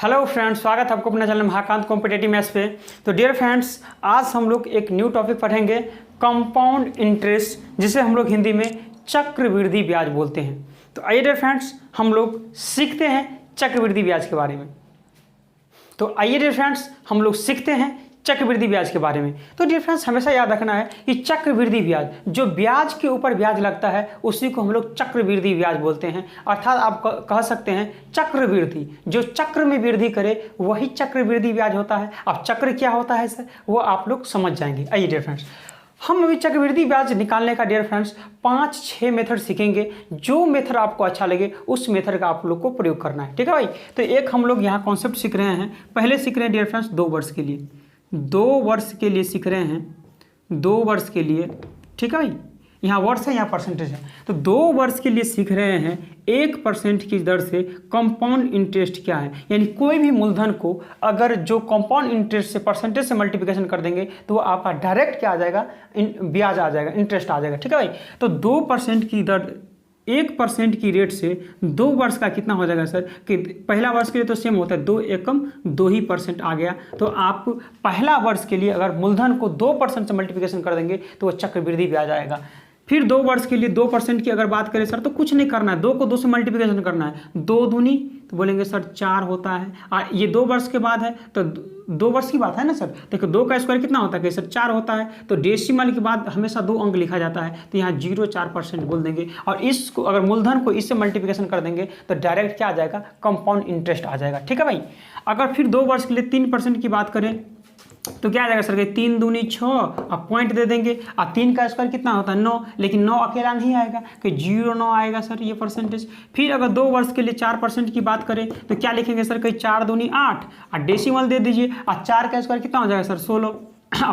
Hello friends, स्वागत है आपको अपने चैनल महाकांत कॉम्पिटेटिव मैथ्स पे। तो डियर फ्रेंड्स, आज हम लोग एक न्यू टॉपिक पढ़ेंगे, कंपाउंड इंटरेस्ट, जिसे हम लोग हिंदी में चक्रवृद्धि ब्याज बोलते हैं। तो आइए डियर फ्रेंड्स, हम लोग सीखते हैं चक्रवृद्धि ब्याज के बारे में। तो आइए डियर फ्रेंड्स, हम लोग सीखते हैं चक्रवृद्धि ब्याज के बारे में। तो डियर फ्रेंड्स, हमेशा याद रखना है कि चक्रवृद्धि ब्याज, जो ब्याज के ऊपर ब्याज लगता है उसी को हम लोग चक्रवृद्धि ब्याज बोलते हैं। अर्थात आप कह सकते हैं चक्रवृद्धि, जो चक्र में वृद्धि करे वही चक्रवृद्धि ब्याज होता है। अब चक्र क्या होता है सर, वो आप लोग समझ जाएंगे। आइए डियर फ्रेंड्स, हम अभी चक्रवृद्धि ब्याज निकालने का डियर फ्रेंड्स 5-6 मेथड सीखेंगे। जो मेथड आपको अच्छा लगे उस मेथड का आप लोग को प्रयोग करना है, ठीक है भाई। तो एक हम लोग यहाँ कॉन्सेप्ट सीख रहे हैं। पहले सीख रहे हैं डियर फ्रेंड्स 2 वर्ष के लिए, 2 वर्ष के लिए सीख रहे हैं, 2 वर्ष के लिए, ठीक है भाई। यहाँ वर्ष है, यहाँ परसेंटेज है। तो 2 वर्ष के लिए सीख रहे हैं 1% की दर से कंपाउंड इंटरेस्ट क्या है। यानी कोई भी मूलधन को अगर जो कंपाउंड इंटरेस्ट से परसेंटेज से मल्टीप्लिकेशन कर देंगे तो वो आपका डायरेक्ट क्या आ जाएगा, ब्याज आ जाएगा, इंटरेस्ट आ जाएगा, ठीक है भाई। तो 2% की दर, 1% की रेट से 2 वर्ष का कितना हो जाएगा सर, कि पहला वर्ष के लिए तो सेम होता है, 2 एकम 2 ही % आ गया। तो आप पहला वर्ष के लिए अगर मूलधन को 2% से मल्टीप्लिकेशन कर देंगे तो वो चक्रवृद्धि ब्याज आएगा। फिर 2 वर्ष के लिए 2% की अगर बात करें सर, तो कुछ नहीं करना है, 2 को 2 से मल्टीप्लिकेशन करना है। 2 दूनी तो बोलेंगे सर 4 होता है। और ये 2 वर्ष के बाद है तो 2 वर्ष की बात है ना सर। देखो 2 का स्क्वायर कितना होता है कि सर 4 होता है। तो डेसिमल के बाद हमेशा 2 अंक लिखा जाता है, तो यहाँ 0.4% बोल देंगे। और इसको अगर मूलधन को इससे मल्टीप्लिकेशन कर देंगे तो डायरेक्ट क्या आ जाएगा, कंपाउंड इंटरेस्ट आ जाएगा, ठीक है भाई। अगर फिर 2 वर्ष के लिए 3% की बात करें तो क्या आ जाएगा सर, 3 दूनी 6, अब पॉइंट दे देंगे। अब 3 का स्क्वायर कितना होता है 9, लेकिन 9 अकेला नहीं आएगा कि 0.9 आएगा सर ये परसेंटेज। फिर अगर 2 वर्ष के लिए 4% की बात करें तो क्या लिखेंगे सर, कि 4 दूनी 8 और डेसिमल दे दीजिए। और 4 का स्क्वायर कितना हो जाएगा सर 16,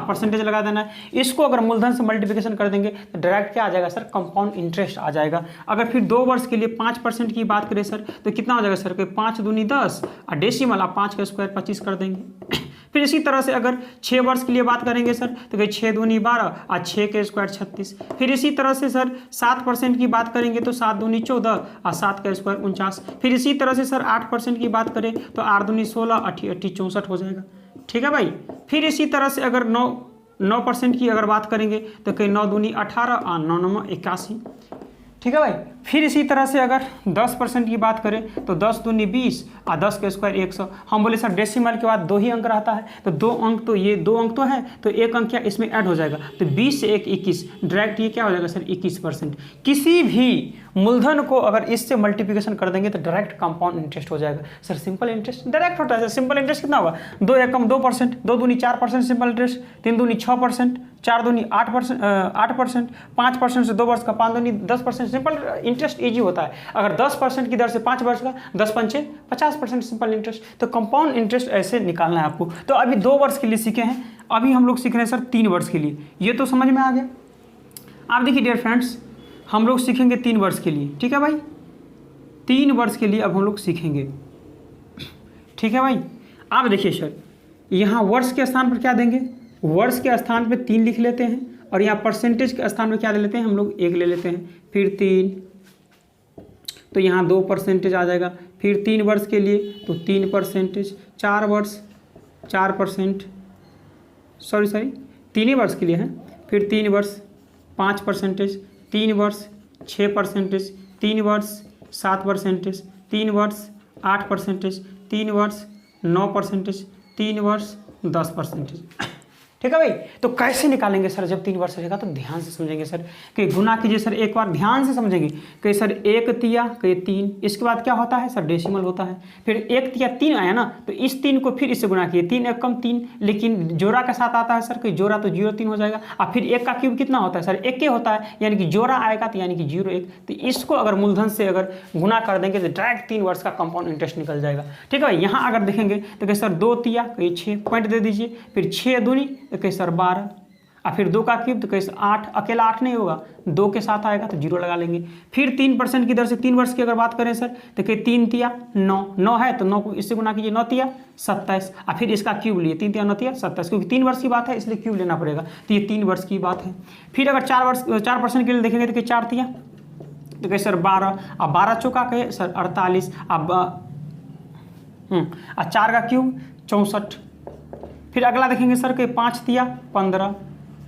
परसेंटेज लगा देना है। इसको अगर मूलधन से मल्टीप्लिकेशन कर देंगे तो डायरेक्ट क्या आ जाएगा सर, कंपाउंड इंटरेस्ट आ जाएगा। अगर फिर 2 वर्ष के लिए 5% की बात करें सर तो कितना हो जाएगा सर, कि 5 दूनी 10 और डेसिमल आप 5 का स्क्वायर 25 कर देंगे। फिर इसी तरह से अगर 6 वर्ष के लिए बात करेंगे सर तो 6 दूनी 12 और 6 के स्क्वायर 36। फिर इसी तरह से सर 7% की बात करेंगे तो 7 दूनी 14 और 7 का स्क्वायर 49। फिर इसी तरह से सर 8% की बात करें तो 8 दूनी 16, 8 64 हो जाएगा, ठीक है भाई। फिर इसी तरह से अगर 9% की अगर बात करेंगे तो 9 दूनी 18 और 9 9 81, ठीक है भाई। फिर इसी तरह से अगर 10% की बात करें तो 10 दूनी 20 और 10 के स्क्वायर 100। हम बोले सर डेसिमल के बाद 2 ही अंक रहता है, तो 2 अंक, तो ये 2 अंक तो है, तो 1 अंक क्या इसमें ऐड हो जाएगा। तो 20 से 1 21, डायरेक्ट ये क्या हो जाएगा सर 21%। किसी भी मूलधन को अगर इससे मल्टीप्लिकेशन कर देंगे तो डायरेक्ट कंपाउंड इंटरेस्ट हो जाएगा सर। सिंपल इंटरेस्ट डायरेक्ट होता है। सिंपल इंटरेस्ट कितना होगा, 2 एकम 2%, 2 दूनी 4% सिंपल इंटरेस्ट, 3 दूनी 6%, 4 दूनी 8%, 5% से 2 वर्ष का 5 दूनी 10%। सिंपल इंटरेस्ट ईजी होता है। अगर 10% की दर से 5 वर्ष का 10 पंचे 50% सिंपल इंटरेस्ट। तो कंपाउंड इंटरेस्ट ऐसे निकालना है आपको। तो अभी 2 वर्ष के लिए सीखे हैं, अभी हम लोग सीख रहे हैं सर 3 वर्ष के लिए। ये तो समझ में आ गया। आप देखिए डियर फ्रेंड्स, हम लोग सीखेंगे 3 वर्ष के लिए, ठीक है भाई। 3 वर्ष के लिए अब हम लोग सीखेंगे, ठीक है भाई। आप देखिए सर, यहाँ वर्ष के स्थान पर क्या देंगे, वर्ष के स्थान पे 3 लिख लेते हैं, और यहाँ परसेंटेज के स्थान पे क्या ले लेते हैं हम लोग, 1 ले लेते हैं। फिर 3, तो यहाँ 2% आ जाएगा। फिर 3 वर्ष के लिए तो 3%, 4 वर्ष 4%, सॉरी 3 ही वर्ष के लिए है। फिर 3 वर्ष 5%, 3 वर्ष 6%, 3 वर्ष 7%, 3 वर्ष 8%, 3 वर्ष 9%, 3 वर्ष 10%, ठीक है भाई। तो कैसे निकालेंगे सर, जब 3 वर्ष हो जाएगा तो ध्यान से समझेंगे सर। कि गुना कीजिए सर, एक बार ध्यान से समझेंगे कि सर 1 तिया कि 3, इसके बाद क्या होता है सर, डेसिमल होता है। फिर 1 तिया 3 आया ना, तो इस 3 को फिर इससे गुना किए, 3 एकम 3, लेकिन जोड़ा के साथ आता है सर, कि जोड़ा तो 0 3 हो जाएगा। और फिर 1 का क्यूब कितना होता है सर, 1 होता है, यानी कि जोड़ा आएगा तो यानी कि 0 1। तो इसको अगर मूलधन से अगर गुना कर देंगे तो डायरेक्ट 3 वर्ष का कंपाउंड इंटरेस्ट निकल जाएगा, ठीक है। यहाँ अगर देखेंगे तो कि सर 2 तिया कि 6, पॉइंट दे दीजिए। फिर 6 दूनी तो कि सर 12, और फिर 2 का क्यूब तो कैसे 8, अकेला 8 नहीं होगा, 2 के साथ आएगा तो 0 लगा लेंगे। फिर 3% की दर से 3 वर्ष की अगर बात करें सर तो कि 3 तिया 9, 9 है तो 9 को इससे गुना कीजिए, 9 तिया 27, और फिर इसका क्यूब लिए, 3 तिया 9 तिया 27, क्योंकि 3 वर्ष की बात है इसलिए क्यूब लेना पड़ेगा। तो ये 3 वर्ष की बात है। फिर अगर 4% के लिए देखेंगे तो कि 4 तिया तो कि सर 12, अब 12 चौका कहे सर 48, अब और 4 का क्यूब 64। फिर अगला देखेंगे सर कि 5 तिया 15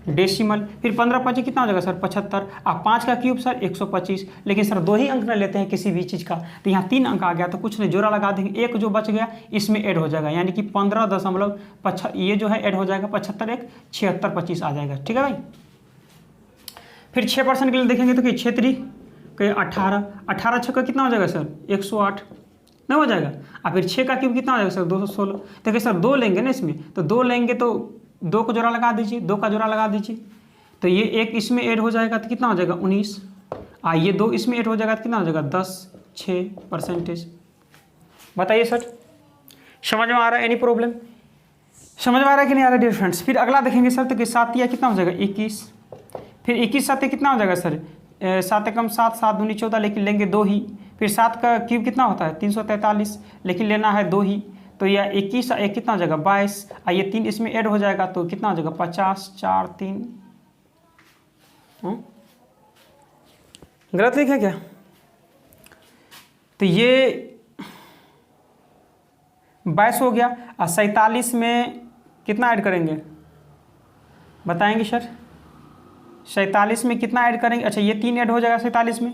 डेसिमल, फिर 15 5 कितना हो जाएगा सर 75, और 5 का क्यूब सर 125। लेकिन सर 2 ही अंक न लेते हैं किसी भी चीज़ का, तो यहाँ 3 अंक आ गया तो कुछ नहीं, जोड़ा लगा देंगे, एक जो बच गया इसमें ऐड हो जाएगा, यानी कि 15.75 ये जो है ऐड हो जाएगा, 75 1 76 25 आ जाएगा। ठीक है भाई। फिर 6% के लिए देखेंगे तो कि 6 3 18 6 का कितना हो जाएगा सर 108 नहीं हो जाएगा, और फिर 6 का क्यूब कितना हो जाएगा सर 216। देखिए सर 2 लेंगे ना इसमें, तो 2 लेंगे तो 2 को जोड़ा लगा दीजिए, 2 का जोड़ा लगा दीजिए, तो ये एक इसमें ऐड हो जाएगा तो कितना हो जाएगा 19, ये 2 इसमें ऐड हो जाएगा तो कितना हो जाएगा 10 6%। बताइए सर समझ में आ रहा है, एनी प्रॉब्लम? समझ में आ रहा है कि नहीं आ रहा है डियर फ्रेंड्स? फिर अगला देखेंगे सर तो कि 7 या कितना हो जाएगा 21, फिर 21 7 कितना हो जाएगा सर 7 एकम 7 7 दूनी 14, लेकिन लेंगे 2 ही। फिर 7 का क्यूब कितना होता है 343, लेकिन लेना है 2 ही, तो यह 21 एक कितना हो जाएगा 22, और ये 3 इसमें ऐड हो जाएगा तो कितना हो जाएगा 50 4 3। गलत लिखा क्या? तो ये 22 हो गया, और 47 में कितना ऐड करेंगे बताएंगे सर? 47 में कितना ऐड करेंगे? अच्छा ये 3 ऐड हो जाएगा 47 में,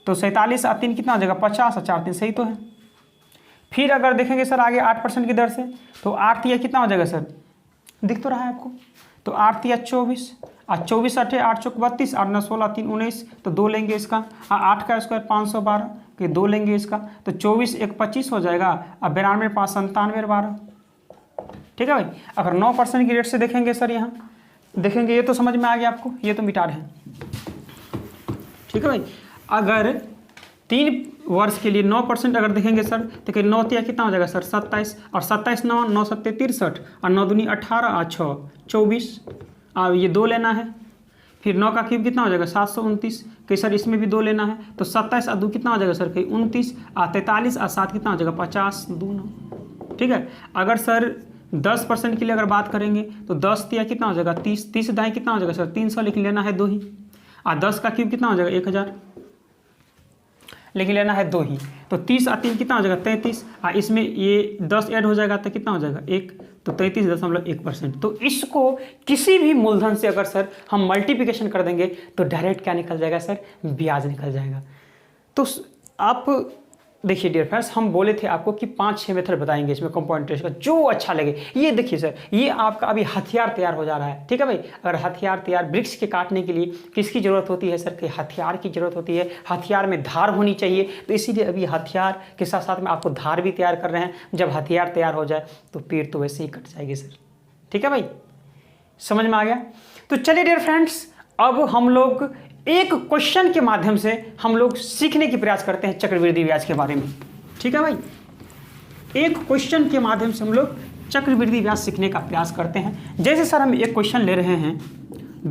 तो 47 और 3 कितना हो जाएगा 50 और 4 3 सही तो है। फिर अगर देखेंगे सर आगे 8% की दर से, तो 8 तिया कितना हो जाएगा सर, दिख तो रहा है आपको, तो 8 तिया 24, और 24 8 8 चौक 32, 8 9 16 3 19, तो 2 लेंगे इसका, और 8 का स्क्वायर 512 कि 2 लेंगे इसका, तो 24 1 25 हो जाएगा, और 92 5 97 12। ठीक है भाई। अगर 9% की रेट से देखेंगे सर, यहाँ देखेंगे, ये तो समझ में आ गया आपको, ये तो मिटा रहे हैं। ठीक है भाई। अगर 3 वर्ष के लिए 9% अगर देखेंगे सर, तो 9 तिया कितना हो जाएगा सर 27, और 27 9 9 7 63, और 9 दूनी 18 और 6 24, और ये 2 लेना है। फिर 9 का क्यूब कितना हो जाएगा 729, कि सर इसमें भी 2 लेना है, तो 27 और 2 कितना हो जाएगा सर कहीं 29, और 43 और 7 कितना हो जाएगा 50 2 9। ठीक है। अगर सर 10% के लिए अगर बात करेंगे तो 10 तिया कितना हो जाएगा 30, 30 दाएँ कितना हो जाएगा सर 300, लेकिन लेना है 2 ही, और 10 का क्यूब कितना हो जाएगा 1000, लेकिन लेना है 2 ही, तो 30 और 3 कितना हो जाएगा 33, और इसमें ये 10 ऐड हो जाएगा तो कितना हो जाएगा 1, तो 33.1%। तो इसको किसी भी मूलधन से अगर सर हम मल्टीप्लिकेशन कर देंगे तो डायरेक्ट क्या निकल जाएगा सर, ब्याज निकल जाएगा। तो आप देखिए डियर फ्रेंड्स, हम बोले थे आपको कि 5-6 मेथड बताएंगे इसमें कंपाउंड इंटरेस्ट का, जो अच्छा लगे। ये देखिए सर, ये आपका अभी हथियार तैयार हो जा रहा है। ठीक है भाई। अगर हथियार तैयार, वृक्ष के काटने के लिए किसकी ज़रूरत होती है सर, कि हथियार की ज़रूरत होती है। हथियार में धार होनी चाहिए, तो इसीलिए अभी हथियार के साथ साथ में आपको धार भी तैयार कर रहे हैं। जब हथियार तैयार हो जाए तो पेड़ तो वैसे ही कट जाएगी सर। ठीक है भाई, समझ में आ गया? तो चलिए डियर फ्रेंड्स, अब हम लोग एक क्वेश्चन के माध्यम से हम लोग सीखने की प्रयास करते हैं चक्रवृद्धि ब्याज के बारे में। ठीक है भाई। एक क्वेश्चन के माध्यम से हम लोग चक्रवृद्धि ब्याज सीखने का प्रयास करते हैं। जैसे सर हम एक क्वेश्चन ले रहे हैं,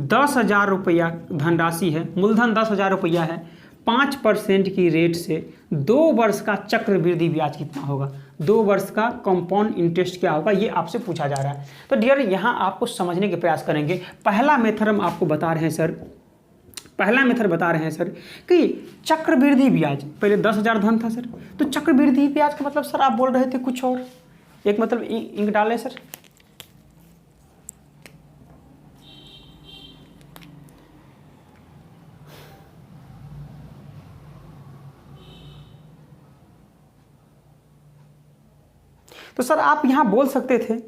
10,000 रुपया धनराशि है, मूलधन 10,000 रुपया है, 5% की रेट से 2 वर्ष का चक्रवृद्धि ब्याज कितना होगा, 2 वर्ष का कंपाउंड इंटरेस्ट क्या होगा, ये आपसे पूछा जा रहा है। तो डियर यहाँ आपको समझने के प्रयास करेंगे। पहला मेथड हम आपको बता रहे हैं सर, पहला मेथड बता रहे हैं सर कि चक्रवृद्धि ब्याज, पहले 10,000 धन था सर, तो चक्रवृद्धि ब्याज का मतलब सर आप बोल रहे थे कुछ और, एक मतलब इंक डालें सर। तो सर आप यहाँ बोल सकते थे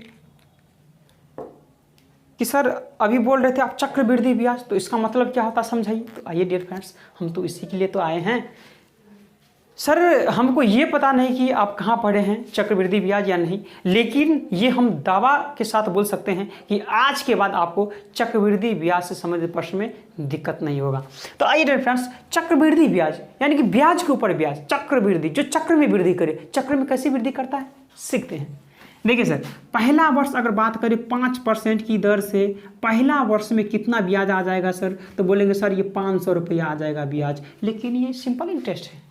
कि सर अभी बोल रहे थे आप चक्रवृद्धि ब्याज, तो इसका मतलब क्या होता समझाइए। तो आइए डियर फ्रेंड्स, हम तो इसी के लिए तो आए हैं सर। हमको ये पता नहीं कि आप कहाँ पढ़े हैं चक्रवृद्धि ब्याज या नहीं, लेकिन ये हम दावा के साथ बोल सकते हैं कि आज के बाद आपको चक्रवृद्धि ब्याज से संबंधित प्रश्न में दिक्कत नहीं होगा। तो आइए डियर फ्रेंड्स, चक्रवृद्धि ब्याज यानी कि ब्याज के ऊपर ब्याज, चक्रवृद्धि जो चक्र में वृद्धि करे, चक्र में कैसी वृद्धि करता है सीखते हैं। देखिए सर, पहला वर्ष अगर बात करें 5% की दर से, पहला वर्ष में कितना ब्याज आ जाएगा सर, तो बोलेंगे सर ये 500 रुपया आ जाएगा ब्याज, लेकिन ये सिंपल इंटरेस्ट है।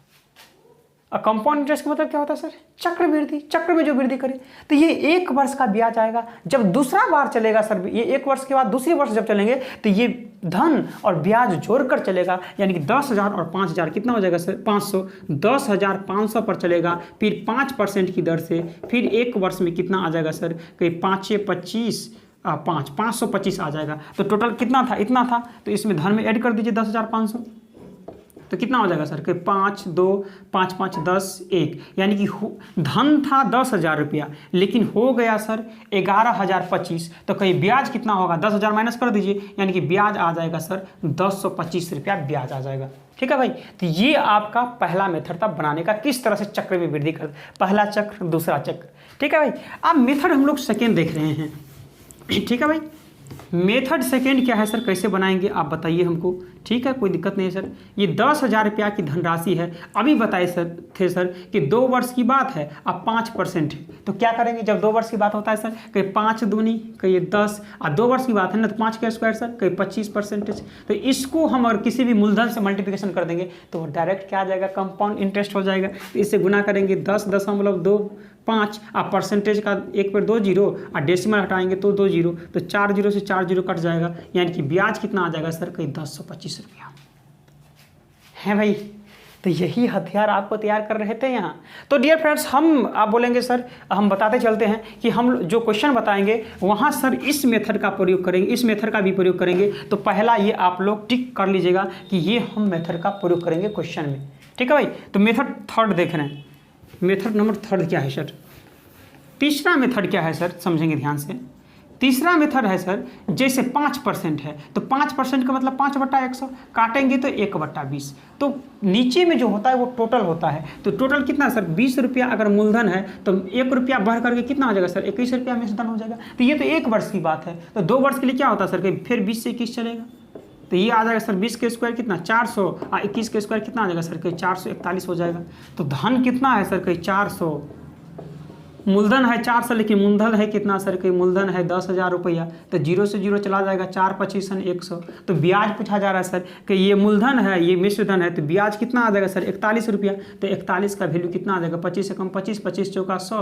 कंपाउंड इंटरेस्ट का मतलब क्या होता है सर? चक्रवृद्धि, चक्र में जो वृद्धि करे। तो ये 1 वर्ष का ब्याज आएगा। जब दूसरा बार चलेगा सर, ये 1 वर्ष के बाद दूसरे वर्ष जब चलेंगे तो ये धन और ब्याज जोड़कर चलेगा, यानी कि 10,000 और 5,000 कितना हो जाएगा सर? 500। 10,500 पर चलेगा, फिर 5% की दर से, फिर 1 वर्ष में कितना आ जाएगा सर? कहीं 5 6 25 525 आ जाएगा। तो टोटल कितना था? इतना था। तो इसमें धन में ऐड कर दीजिए 10,500, तो कितना हो जाएगा सर? कि 5 2 5 5 10 1, यानी कि धन था 10,000 रुपया, लेकिन हो गया सर 11,025। तो कहीं ब्याज कितना होगा? 10,000 माइनस कर दीजिए, यानी कि ब्याज आ जाएगा सर 1025 रुपया ब्याज आ जाएगा। ठीक है भाई। तो ये आपका पहला मेथड था बनाने का, किस तरह से चक्र में वृद्धि कर, पहला चक्र दूसरा चक्र। ठीक है भाई। अब मेथड हम लोग सेकेंड देख रहे हैं। ठीक है भाई। मेथड सेकेंड क्या है सर? कैसे बनाएंगे आप बताइए हमको। ठीक है, कोई दिक्कत नहीं है सर। ये 10,000 रुपया की धनराशि है। अभी बताए सर कि 2 वर्ष की बात है, अब 5% है। तो क्या करेंगे जब 2 वर्ष की बात होता है सर? कहीं 5 दूनी कहीं 10, और 2 वर्ष की बात है ना, तो 5 का स्क्वायर सर कहीं 25%। तो इसको हम अगर किसी भी मूलधन से मल्टीप्लिकेशन कर देंगे तो वो डायरेक्ट क्या आ जाएगा? कंपाउंड इंटरेस्ट हो जाएगा। तो इससे गुना करेंगे 10.25, आप परसेंटेज का 1 पर 2 जीरो और डेसिमल हटाएंगे तो 2 जीरो, तो 4 जीरो से 4 जीरो कट जाएगा, यानी कि ब्याज कितना आ जाएगा सर? कहीं 1025 रुपया है भाई। तो यही हथियार आपको तैयार कर रहे थे यहाँ। तो डियर फ्रेंड्स, आप बोलेंगे सर हम बताते चलते हैं कि हम जो क्वेश्चन बताएंगे वहाँ सर इस मेथड का प्रयोग करेंगे, इस मेथड का भी प्रयोग करेंगे। तो पहला ये आप लोग टिक कर लीजिएगा कि ये हम मेथड का प्रयोग करेंगे क्वेश्चन में। ठीक है भाई। तो मेथड थर्ड देख रहे हैं। मेथड नंबर थर्ड क्या है सर? तीसरा मेथड क्या है सर? समझेंगे ध्यान से। तीसरा मेथड है सर, जैसे 5% है तो 5% का मतलब 5/100 काटेंगे तो 1/20। तो नीचे में जो होता है वो टोटल होता है। तो टोटल कितना सर? 20 रुपया अगर मूलधन है तो 1 रुपया बढ़ करके कितना हो जाएगा सर? 21 रुपया में धन हो जाएगा। तो ये तो 1 वर्ष की बात है। तो 2 वर्ष के लिए क्या होता है सर? कि फिर 20 से 21 चलेगा। तो ये आ जाएगा सर 20 के स्क्वायर कितना? 400, और 21 के स्क्वायर कितना आ जाएगा सर? कहीं 441 हो जाएगा। तो धन कितना है सर? कहीं 400। मूलधन है 400, लेकिन मूलधन है कितना सर? कहीं मूलधन है 10,000 रुपया। तो 0 से 0 चला जाएगा, 4 25 100। तो ब्याज पूछा जा रहा है सर कि ये मूलधन है, ये मिश्र धन है, तो ब्याज कितना आ जाएगा सर? 41 रुपया। तो 41 का वैल्यू कितना आ जाएगा? 25 से कम 25, 25 चौका 100,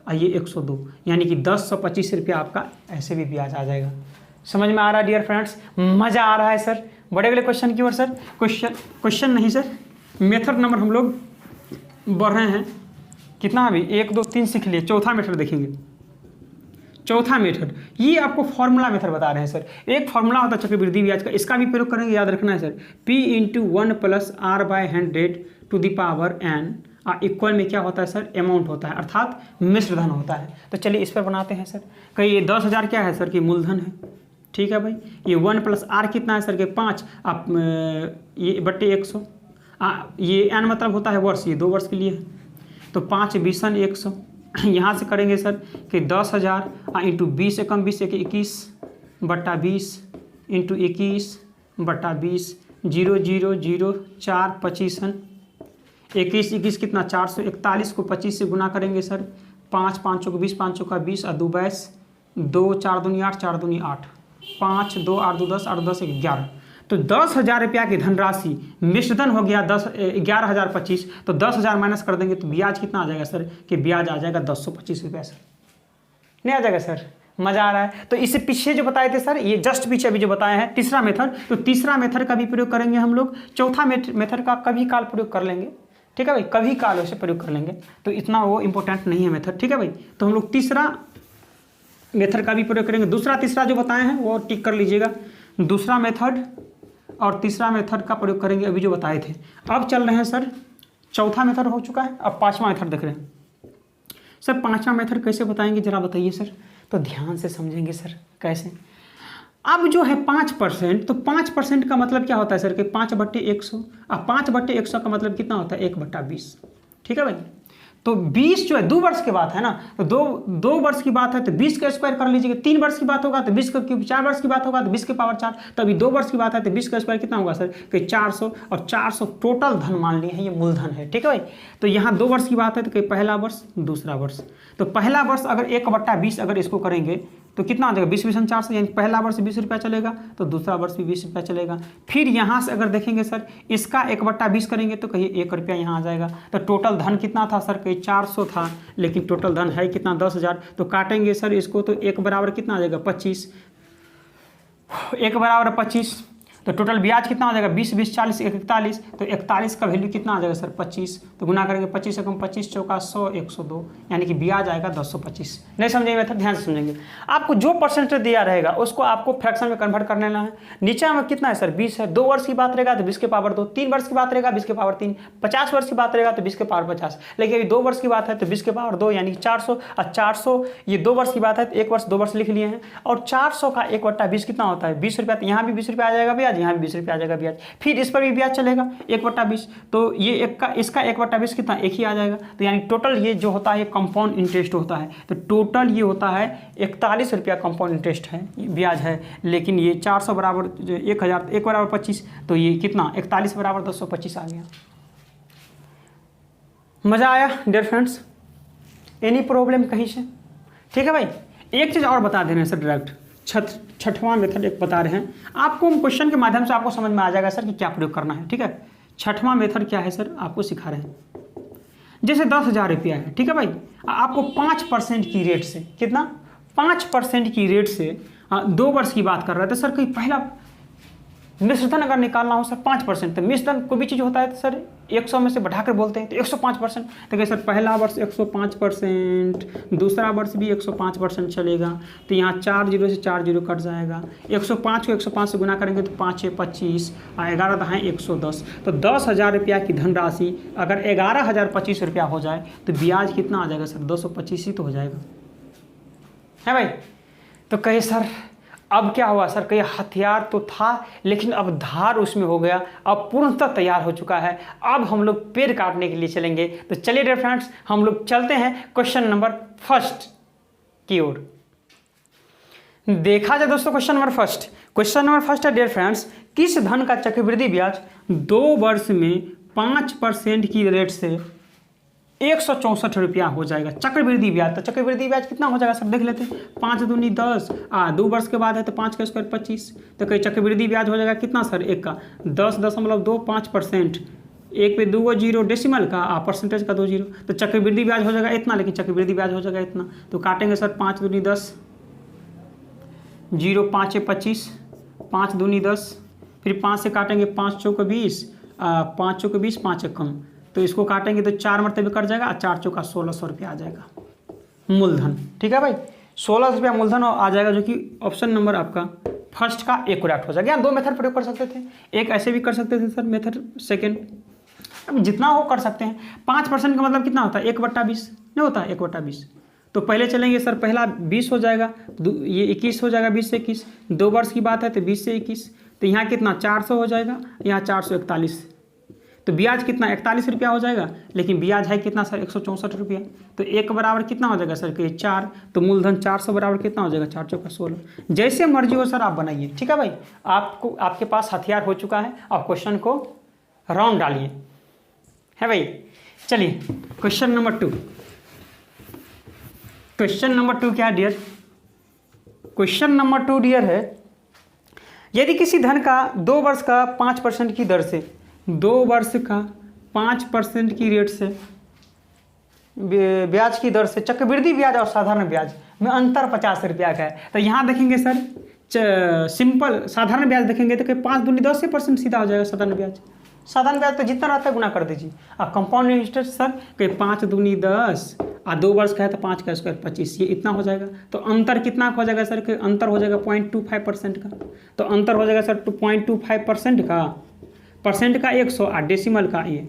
और ये 102, यानी कि 1025 रुपया आपका ऐसे भी ब्याज आ जाएगा। समझ में आ रहा है डियर फ्रेंड्स? मज़ा आ रहा है सर? बड़े बड़े क्वेश्चन की ओर सर। क्वेश्चन नहीं सर, मेथड नंबर हम लोग बढ़ रहे हैं। कितना अभी 1 2 3 सीख लिए। चौथा मेथड देखेंगे। चौथा मेथड ये आपको फॉर्मूला मेथड बता रहे हैं सर। एक फॉर्मूला होता है चक्रवृद्धि ब्याज का, इसका भी प्रयोग करेंगे, याद रखना है सर। P × 1 + R/100⁴ इक्वल में क्या होता है सर? अमाउंट होता है, अर्थात मिश्र धन होता है। तो चलिए इस पर बनाते हैं सर। कहीं ये 10,000 क्या है सर? कि मूलधन है। ठीक है भाई। ये 1 + R कितना है सर? के 5, आप ये बट्टे 100, ये n मतलब होता है वर्ष, ये 2 वर्ष के लिए है। तो 5 20 100, यहाँ से करेंगे सर कि 10,000 इंटू 20 से कम 20 21 बट्टा 20 इंटू 21/20, 0 0 0 4 25 21 21 कितना? 441 को 25 से गुना करेंगे सर। 5 5 चौक 20, 5 चौका 20 और 2 22, 2 4 दूनी 8, 4 दूनी 8, 5 2 8 2 10, 8 10 11। तो 10,000 रुपया की धनराशि मिश्रधन हो गया 11,025। तो 10,000 माइनस कर देंगे तो ब्याज कितना आ जाएगा सर? कि ब्याज आ जाएगा 1025 रुपया सर। नहीं आ जाएगा सर? मज़ा आ रहा है? तो इससे पीछे जो बताए थे सर, ये जस्ट पीछे अभी जो बताए हैं तीसरा मेथड, तो तीसरा मेथड का भी प्रयोग करेंगे हम लोग। चौथा मेथड का कभी काल प्रयोग कर लेंगे। ठीक है भाई, कभी काल वैसे प्रयोग कर लेंगे, तो इतना वो इंपॉर्टेंट नहीं है मेथड। ठीक है भाई। तो हम लोग तीसरा मेथड का भी प्रयोग करेंगे। दूसरा तीसरा जो बताए हैं वो टिक कर लीजिएगा। दूसरा मेथड और तीसरा मेथड का प्रयोग करेंगे अभी जो बताए थे। अब चल रहे हैं सर, चौथा मेथड हो चुका है, अब पांचवा मेथड देख रहे हैं सर। पांचवा मेथड कैसे बताएंगे जरा बताइए सर? तो ध्यान से समझेंगे सर कैसे। अब जो है 5%, तो 5% का मतलब क्या होता है सर? कि 5/100, और 5/100 का मतलब कितना होता है? 1/20। ठीक है भाई। तो 20 जो है 2 वर्ष की बात है ना, तो दो वर्ष की बात है तो 20 का स्क्वायर कर लीजिएगा। 3 वर्ष की बात होगा तो 20 का क्यूब, 4 वर्ष की बात होगा तो 20 के पावर 4। तो अभी 2 वर्ष की बात है तो 20 का स्क्वायर कितना होगा सर? कि 400, और 400 टोटल धन मान लिए हैं, ये मूलधन है। ठीक है भाई। तो यहाँ 2 वर्ष की बात है तो कि पहला वर्ष दूसरा वर्ष। तो पहला वर्ष अगर 1/20 अगर इसको करेंगे तो कितना आ जाएगा 20 20 400, यानी पहला वर्ष 20 रुपया चलेगा तो दूसरा वर्ष भी 20 रुपया चलेगा। फिर यहाँ से अगर देखेंगे सर इसका 1/20 करेंगे तो कहिए 1 रुपया यहाँ आ जाएगा। तो टोटल धन कितना था सर, कहीं 400 था, लेकिन टोटल धन है कितना 10,000। तो काटेंगे सर इसको तो 1 बराबर कितना आ जाएगा 25, 1 बराबर 25। तो टोटल ब्याज कितना हो जाएगा 20 20 40 41, तो 41 का वैल्यू कितना आ जाएगा सर 25। तो गुना करेंगे 25 से कम 25 चौका 100 102, यानी कि ब्याज आएगा 225। नहीं समझेंगे मेथड, ध्यान से समझेंगे। आपको जो परसेंटेज दिया रहेगा उसको आपको फ्रैक्शन में कन्वर्ट कर लेना है। नीचे में कितना है सर 20 है, 2 वर्ष की बात रहेगा तो 20 के पावर 2, 3 वर्ष की बात रहेगा 20 के पावर 3, 50 वर्ष की बात रहेगा तो 20 के पावर 50, लेकिन अभी 2 वर्ष की बात है तो 20 के पावर 2 यानी कि 400। और 400 ये 2 वर्ष की बात है तो 1 वर्ष 2 वर्ष लिख लिए हैं। और 400 का 1/20 कितना होता है 20 रुपया, तो यहाँ भी 20 रुपया आ जाएगा ब्याज, यहाँ भी 20 रुपया आ जाएगा ब्याज। फिर इस पर भी ब्याज चलेगा 1/20, तो ये इसका 1/20 कितना एक ही आ जाएगा। तो यानी टोटल ये जो होता है कंपाउंड इंटरेस्ट होता है, तो टोटल ये होता है 41 रुपया कंपाउंड इंटरेस्ट है, ब्याज है। लेकिन ये 400 बराबर 1000, 1 बराबर 25, तो ये कितना 41 बराबर 225 आ गया। मजा आया डियर फ्रेंड्स? एनी प्रॉब्लम कहीं से? ठीक है भाई, एक चीज़ और बता दे रहे हैं सर डायरेक्ट, छठवां मेथड एक बता रहे हैं आपको, हम क्वेश्चन के माध्यम से आपको समझ में आ जाएगा सर कि क्या प्रयोग करना है। ठीक है, छठवां मेथड क्या है सर आपको सिखा रहे हैं। जैसे 10,000 रुपया है, ठीक है भाई, आपको 5% की रेट से, कितना 5% की रेट से 2 वर्ष की बात कर रहा है। तो सर कोई पहला मिश्रधन अगर निकालना हो सर 5%, तो मिश्रधन कोई भी चीज़ होता है तो सर 100 में से बढ़ाकर बोलते हैं, तो 105%। तो क्या सर पहला वर्ष 105%, दूसरा वर्ष भी 105% चलेगा। तो यहाँ 4 जीरो से 4 जीरो कट जाएगा, 105 को 105 से गुना करेंगे तो 5 है 25 और 11 दहाएँ 110। तो 10,000 रुपया की धनराशि अगर 11,025 रुपया हो जाए तो ब्याज कितना आ जाएगा सर 225 ही तो हो जाएगा, है भाई। तो कहे सर अब क्या हुआ सर, कहीं हथियार तो था लेकिन अब धार उसमें हो गया, अब पूर्णतः तैयार हो चुका है, अब हम लोग पेड़ काटने के लिए चलेंगे। तो चलिए डियर फ्रेंड्स हम लोग चलते हैं क्वेश्चन नंबर फर्स्ट की ओर। देखा जाए दोस्तों क्वेश्चन नंबर फर्स्ट है डियर फ्रेंड्स, किस धन का चक्रवृद्धि ब्याज 2 वर्ष में 5% की रेट से 164 रुपया हो जाएगा चक्रवृद्धि ब्याज। तो चक्रवृद्धि ब्याज कितना हो जाएगा सब देख लेते हैं, 5 दूनी 10, 2 वर्ष के बाद है तो 5 का स्क्वायर 25। तो कहीं चक्रवृद्धि ब्याज हो जाएगा कितना सर, 1 का 10.25 5%, 1 पे 2 जीरो डेसिमल का परसेंटेज का 2 जीरो, तो चक्रवृद्धि ब्याज हो जाएगा इतना, लेकिन चक्रवृद्धि ब्याज हो जाएगा इतना। तो काटेंगे सर 5 दूनी 10, 0 5 है 25, 5 दूनी 10, फिर 5 से काटेंगे 5 चौक 20, 5 चौक 20, 5 है कम, तो इसको काटेंगे तो 4 मरतबे कट जाएगा, 4 चौका 1600 रुपया आ जाएगा मूलधन। ठीक है भाई, 1600 रुपया मूलधन आ जाएगा, जो कि ऑप्शन नंबर आपका फर्स्ट का एक्यूरेट हो जाएगा। 2 मेथड प्रयोग कर सकते थे, एक ऐसे भी कर सकते थे सर मेथड सेकेंड, अब जितना हो कर सकते हैं। 5% का मतलब कितना होता है 1/20 नहीं होता, 1/20। तो पहले चलेंगे सर, पहला 20 हो जाएगा, ये 21 हो जाएगा, 20 से 21, 2 वर्ष की बात है तो 20 से 21, तो यहाँ कितना 400 हो जाएगा, यहाँ 441, तो ब्याज कितना 41 रुपया हो जाएगा, लेकिन ब्याज है कितना सर 164 रुपया। तो 1 बराबर कितना हो जाएगा सर कि 4, तो मूलधन 400 बराबर कितना हो जाएगा 4 चौका 16। जैसे मर्जी हो सर आप बनाइए, ठीक है भाई, आपको आपके पास हथियार हो चुका है, आप क्वेश्चन को राउंड डालिए, है भाई। चलिए क्वेश्चन नंबर 2, क्वेश्चन नंबर 2 क्या है डियर, क्वेश्चन नंबर 2 डियर है, यदि किसी धन का 2 वर्ष का 5% की दर से 2 वर्ष का 5% की रेट से ब्याज की दर से चक्रवृद्धि ब्याज और साधारण ब्याज में अंतर 50 रुपया का है। तो यहाँ देखेंगे सर सिंपल साधारण ब्याज देखेंगे तो 5 दूनी 10% सीधा हो जाएगा साधारण ब्याज। साधारण ब्याज तो जितना रहता है गुना कर दीजिए। और कंपाउंड इंटरेस्ट सर कहीं 5 दूनी 10 और 2 वर्ष का है तो 5 का स्क्वायर 25, ये इतना हो जाएगा। तो अंतर कितना हो जाएगा सर, कि अंतर हो जाएगा 0.25% का। तो अंतर हो जाएगा सर 0.25% का, परसेंट का 100 और डेसिमल का ये,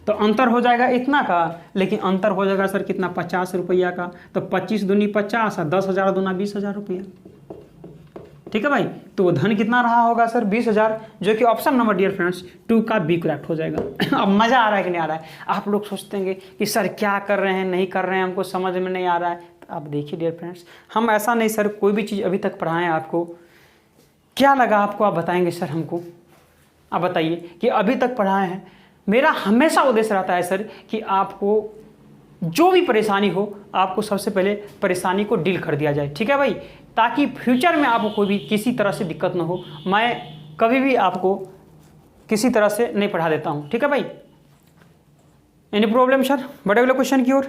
तो अंतर हो जाएगा इतना का, लेकिन अंतर हो जाएगा सर कितना 50 रुपया का। तो 25 दूनी 50 और 10,000 दूना 20,000 रुपया। ठीक है भाई, तो वो धन कितना रहा होगा सर 20,000, जो कि ऑप्शन नंबर डियर फ्रेंड्स 2 का बी करेक्ट हो जाएगा। अब मज़ा आ रहा है कि नहीं आ रहा है? आप लोग सोचते हैं कि सर क्या कर रहे हैं नहीं कर रहे हैं, हमको समझ में नहीं आ रहा है। तो आप देखिए डियर फ्रेंड्स, हम ऐसा नहीं सर कोई भी चीज़ अभी तक पढ़ाएं आपको, क्या लगा आपको आप बताएंगे सर हमको, आप बताइए कि अभी तक पढ़ाए हैं। मेरा हमेशा उद्देश्य रहता है सर कि आपको जो भी परेशानी हो, आपको सबसे पहले परेशानी को डील कर दिया जाए। ठीक है भाई, ताकि फ्यूचर में आपको कोई भी किसी तरह से दिक्कत ना हो। मैं कभी भी आपको किसी तरह से नहीं पढ़ा देता हूँ, ठीक है भाई। Any problem sir? बड़े अगले क्वेश्चन की ओर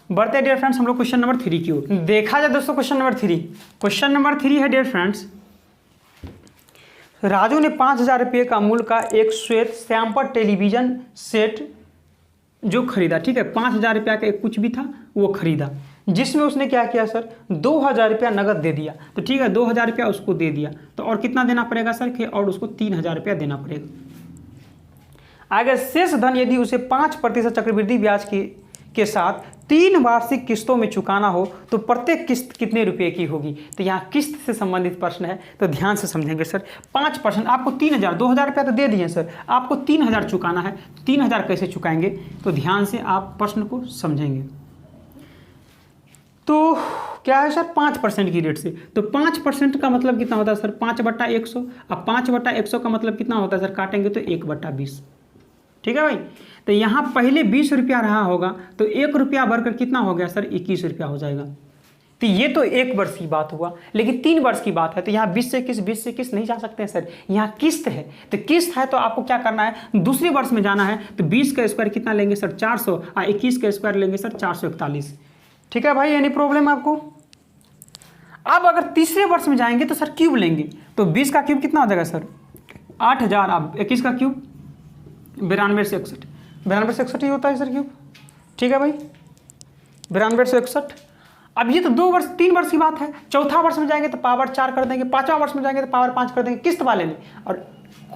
बढ़ते हैं डियर फ्रेंड्स, हम लोग क्वेश्चन नंबर 3 की ओर। देखा जाए दोस्तों क्वेश्चन नंबर 3 है डियर फ्रेंड्स, राजू ने 5,000 रुपये का मूल्य का एक श्वेत सैंपल टेलीविजन सेट जो खरीदा, ठीक है, 5,000 रुपया का एक कुछ भी था वो खरीदा, जिसमें उसने क्या किया सर, 2,000 रुपया नगद दे दिया। तो ठीक है, 2,000 रुपया उसको दे दिया, तो और कितना देना पड़ेगा सर कि और उसको 3,000 रुपया देना पड़ेगा। अगर शेष धन यदि उसे 5% चक्रवृद्धि ब्याज के साथ 3 वार्षिक किस्तों में चुकाना हो तो प्रत्येक किस्त कितने रुपए की होगी। तो यहाँ किस्त से संबंधित प्रश्न है, तो ध्यान से समझेंगे सर। 5% आपको 3,000, 2,000 रुपया तो दे दिए सर, आपको 3,000 चुकाना है। 3,000 कैसे चुकाएंगे, तो ध्यान से आप प्रश्न को समझेंगे। तो क्या है सर, 5% की रेट से, तो 5% का मतलब कितना होता है सर, 5/100। अब 5/100 का मतलब कितना होता है सर, काटेंगे तो 1/20, ठीक है भाई। तो यहाँ पहले 20 रुपया रहा होगा, तो 1 रुपया बढ़कर कितना हो गया सर, 21 रुपया हो जाएगा। तो ये तो 1 वर्ष की बात हुआ, लेकिन 3 वर्ष की बात है, तो यहाँ 20 से 21 नहीं जा सकते हैं सर, यहाँ किस्त है। तो किस्त है तो आपको क्या करना है, दूसरे वर्ष में जाना है, तो 20 का स्क्वायर कितना लेंगे सर, 400, और 21 का स्क्वायर लेंगे सर 441, ठीक है भाई। एनी प्रॉब्लम आपको? अब अगर तीसरे वर्ष में जाएंगे तो सर क्यूब लेंगे, तो 20 का क्यूब कितना हो जाएगा सर, 8,000। अब 21 का क्यूब 92 से 61, 92 से 61 ही होता है सर क्यूब, ठीक है भाई, 92 से 61। अब ये तो 3 वर्ष की बात है। चौथा वर्ष में जाएंगे तो पावर 4 कर देंगे, 5वां वर्ष में जाएंगे तो पावर 5 कर देंगे, किस्त वाले में। और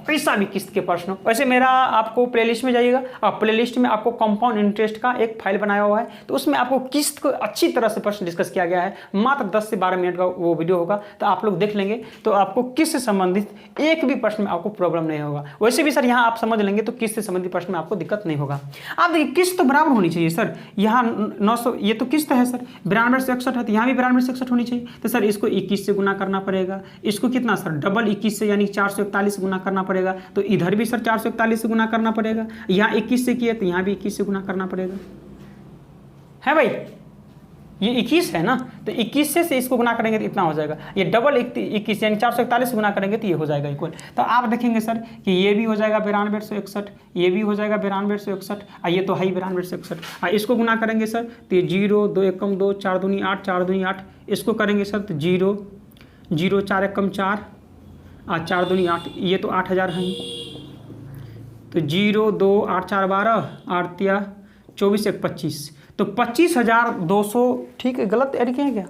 कैसा भी किस्त के प्रश्न हो, वैसे मेरा आपको प्लेलिस्ट में जाइएगा, और प्लेलिस्ट में आपको कंपाउंड इंटरेस्ट का एक फाइल बनाया हुआ है, तो उसमें आपको किस्त को अच्छी तरह से प्रश्न डिस्कस किया गया है। मात्र 10 से 12 मिनट का वो वीडियो होगा, तो आप लोग देख लेंगे, तो आपको किस्त से संबंधित एक भी प्रश्न में आपको प्रॉब्लम नहीं होगा। वैसे भी सर यहाँ आप समझ लेंगे तो किस्त से संबंधित प्रश्न में आपको दिक्कत नहीं होगा। आप देखिए किस्त तो बराबर होनी चाहिए सर, यहाँ 900 ये तो किस्त है सर, 92 से 61 है, तो यहाँ भी 92 से 61 होनी चाहिए। तो सर इसको 21 से गुना करना पड़ेगा, इसको कितना सर, डबल 21 से यानी 441 गुना करना पड़ेगा। तो इधर भी सर 441 से गुना करना पड़ेगा, यहाँ 21 से किया तो यहाँ भी 21 से गुना करना पड़ेगा, है भाई। ये 21 है ना, तो 21 से इसको गुना करेंगे तो इतना हो जाएगा। ये डबल 21 यानी 441 से गुना करेंगे तो ये हो जाएगा इक्वल। तो आप देखेंगे सर कि ये भी हो जाएगा 92 से 61, ये भी हो जाएगा 92 से 61, और ये तो है ही 92 से 61। और इसको गुना करेंगे सर तो ये 0, 2 एकम 2, 4 दूनी 8, 4 दूनी 8, इसको करेंगे सर तो 0, 0, 4 एकम 4, और 4 दूनी 8, ये तो 8,000 है, तो 0, 2, 8, 4, 12, 8 या 24, 1, 25, तो 25,200, ठीक है, गलत ऐड किया क्या,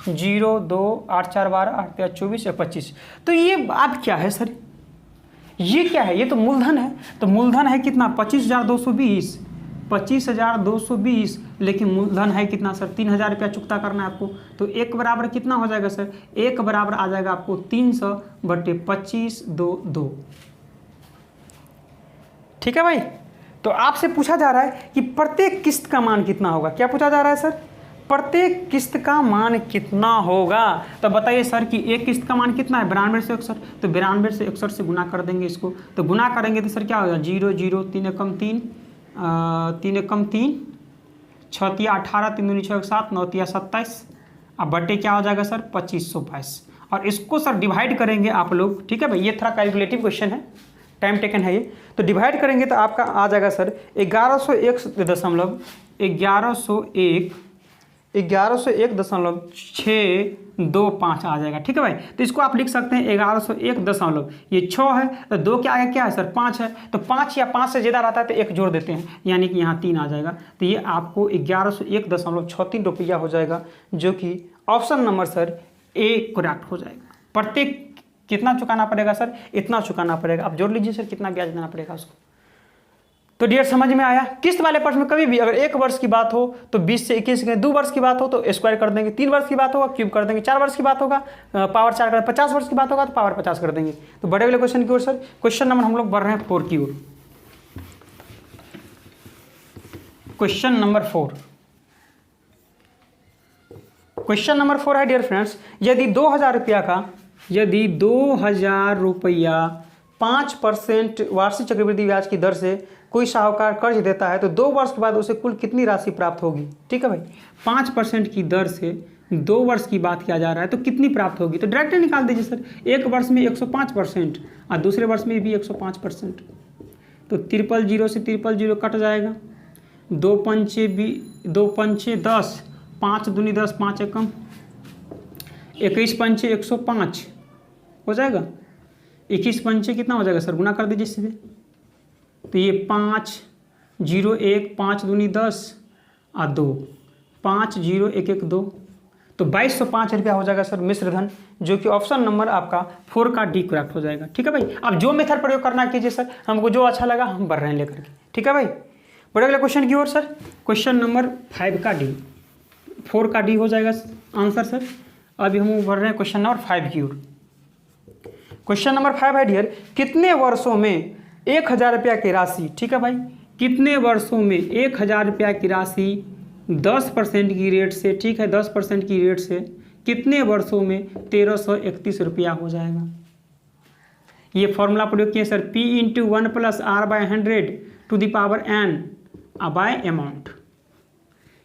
0, 2, 8, 4, 12, 8 या 24 या 25। तो ये अब क्या है सर, ये क्या है, ये तो मूलधन है। तो मूलधन है कितना, 25,220, 25,220, लेकिन मूलधन है कितना सर, 3,000 रुपया चुकता करना है आपको। तो 1 बराबर कितना हो जाएगा सर, 1 बराबर आ जाएगा आपको 300/25/2, ठीक है भाई। तो आपसे पूछा जा रहा है कि प्रत्येक किस्त का मान कितना होगा। क्या पूछा जा रहा है सर, प्रत्येक किस्त का मान कितना होगा। तो बताइए सर कि एक किस्त का मान कितना है, 92 से 61, तो 92 से 61 से गुना कर देंगे इसको। तो गुना करेंगे तो सर क्या होगा, 0, 0, 3 एकम 3, 3 एकम 3, 6 तिया 18, 3 दूनी 6, 7, 9 तिया 27, अब बटे क्या हो जाएगा सर 2522। और इसको सर डिवाइड करेंगे आप लोग, ठीक है भाई, ये थोड़ा कैलकुलेटिव क्वेश्चन है, टाइम टेकन है ये। तो डिवाइड करेंगे तो आपका आ जाएगा सर 1101.625 आ जाएगा, ठीक है भाई। तो इसको आप लिख सकते हैं 1101 ये 6 है, तो 2 के आगे क्या है सर 5 है, तो 5 या 5 से ज़्यादा रहता है तो 1 जोड़ देते हैं, यानी कि यहाँ 3 आ जाएगा। तो ये आपको 1101.63 रुपया हो जाएगा, जो कि option number sir A correct हो जाएगा। प्रत्येक कितना चुकाना पड़ेगा सर, इतना चुकाना पड़ेगा। आप जोड़ लीजिए सर कितना ब्याज देना पड़ेगा उसको। तो डियर समझ में आया। किस्त वाले प्रश्न में कभी भी अगर 1 वर्ष की बात हो तो 20 से 21, 2 वर्ष की बात हो तो स्क्वायर कर देंगे, 3 वर्ष की बात होगा क्यूब कर देंगे, 4 वर्ष की बात होगा पावर 4 कर, 50 वर्ष की बात होगा तो पावर 50 कर देंगे। तो बड़े वाले क्वेश्चन की ओर सर, क्वेश्चन नंबर हम लोग बढ़ रहे हैं 4 की ओर। क्वेश्चन नंबर 4, क्वेश्चन नंबर 4 है डियर फ्रेंड्स, यदि 2,000 रुपया का, यदि 2,000 रुपया 5% वार्षिक चक्रवृद्धि ब्याज की दर से कोई साहूकार कर्ज देता है तो 2 वर्ष के बाद उसे कुल कितनी राशि प्राप्त होगी। ठीक है भाई, 5% की दर से 2 वर्ष की बात किया जा रहा है तो कितनी प्राप्त होगी, तो डायरेक्ट निकाल दीजिए सर। एक वर्ष में 105% और दूसरे वर्ष में भी 105%, तो 000 से 000 कट जाएगा। 2 पंचे 10, 5 दूनी 10, 5 एकम 21 पंचे 105 हो जाएगा। 21 पंचे कितना हो जाएगा सर, गुना कर दीजिए सीधे, तो ये 5 0 1, 5 दूनी 10 और 2, 5 0 1 1 2, तो 2205 रुपया हो जाएगा सर मिश्र धन, जो कि ऑप्शन नंबर आपका 4 का डी करेक्ट हो जाएगा। ठीक है भाई, अब जो मेथड प्रयोग करना कीजिए सर, हमको जो अच्छा लगा हम बढ़ रहे हैं लेकर के। ठीक है भाई, बढ़े अगले क्वेश्चन की ओर सर। क्वेश्चन नंबर 5 का डी, 4 का डी हो जाएगा आंसर सर। अभी हम बढ़ रहे हैं क्वेश्चन नंबर 5 की ओर। क्वेश्चन नंबर 5 है डियर, कितने वर्षों में 1000 रुपया की राशि, ठीक है भाई, कितने वर्षों में 1000 रुपया की राशि 10% की रेट से, ठीक है 10% की रेट से कितने वर्षों में 1331 रुपया हो जाएगा। ये फॉर्मूला प्रयोग किए sir, P × 1 + R/100 bye amount,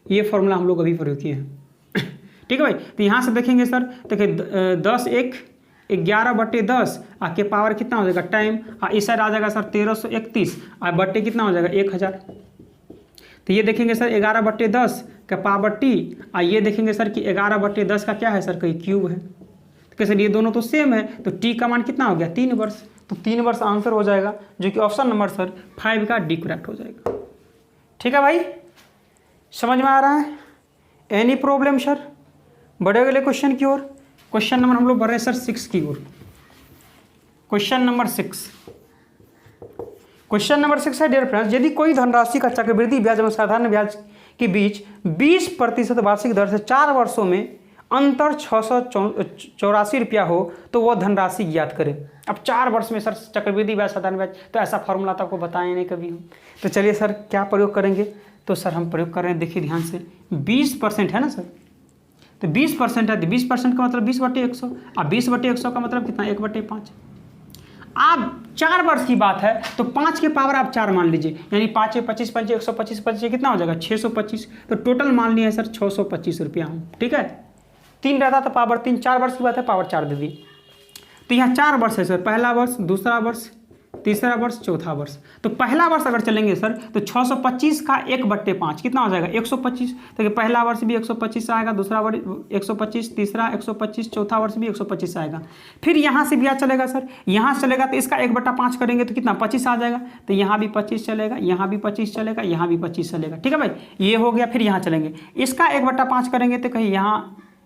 ये फॉर्मूला हम लोग अभी प्रयोग किए हैं। ठीक है भाई, तो यहाँ से देखेंगे सर, देखिए 10 1 11/10 के पावर कितना हो जाएगा टाइम, इस साइड आ जाएगा सर 1331 और बट्टे कितना हो जाएगा 1000। तो ये देखेंगे सर 11/10 का पावर टी, और ये देखेंगे सर कि 11/10 का क्या है सर, कहीं क्यूब है। तो कैसे ये दोनों तो सेम है, तो टी का मान कितना हो गया 3 वर्ष, तो 3 वर्ष आंसर हो जाएगा, जो कि ऑप्शन नंबर सर 5 का डी करेक्ट हो जाएगा। ठीक है भाई, समझ में आ रहा है, एनी प्रॉब्लम सर। बढ़े अगले क्वेश्चन की ओर। क्वेश्चन नंबर हम लोग बढ़ रहे हैं सर 6 की ओर। क्वेश्चन नंबर 6, क्वेश्चन नंबर 6 है डियर फ्रेंड्स, यदि कोई धनराशि का चक्रवृद्धि ब्याज एवं साधारण ब्याज के बीच 20% वार्षिक दर से 4 वर्षों में अंतर 684 रुपया हो तो वह धनराशि ज्ञात करें। अब 4 वर्ष में सर चक्रवृद्धि ब्याज साधारण ब्याज, तो ऐसा फॉर्मूला तो आपको बताएं नहीं कभी हम, तो चलिए सर क्या प्रयोग करेंगे, तो सर हम प्रयोग कर रहे हैं, देखिए ध्यान से 20% है ना सर, तो 20% है, तो 20% का मतलब 20/100 और 20/100 का मतलब कितना 1/5। आप 4 वर्ष की बात है तो 5 के पावर आप 4 मान लीजिए, यानी 5 25 5 125 25 कितना हो जाएगा 625, तो टोटल मान लिया है सर 625 रुपया हम। ठीक है, 3 रहता तो पावर 3, 4 वर्ष की बात है पावर 4 दे दी। तो यहाँ 4 वर्ष है सर, पहला वर्ष, दूसरा वर्ष, तीसरा वर्ष, चौथा वर्ष। तो पहला वर्ष अगर चलेंगे सर तो 625 का 1/5 कितना हो जाएगा 125, तो पहला वर्ष भी 125 आएगा, दूसरा वर्ष 125, तीसरा 125, चौथा वर्ष भी 125 आएगा। फिर यहाँ से ब्याज चलेगा सर, यहाँ से चलेगा तो इसका 1/5 करेंगे तो कितना 25 आ जाएगा, तो यहाँ भी 25 चलेगा, यहाँ भी 25 चलेगा, यहाँ भी 25 चलेगा। ठीक है भाई, ये हो गया। फिर यहाँ चलेंगे, इसका 1/5 करेंगे तो कहीं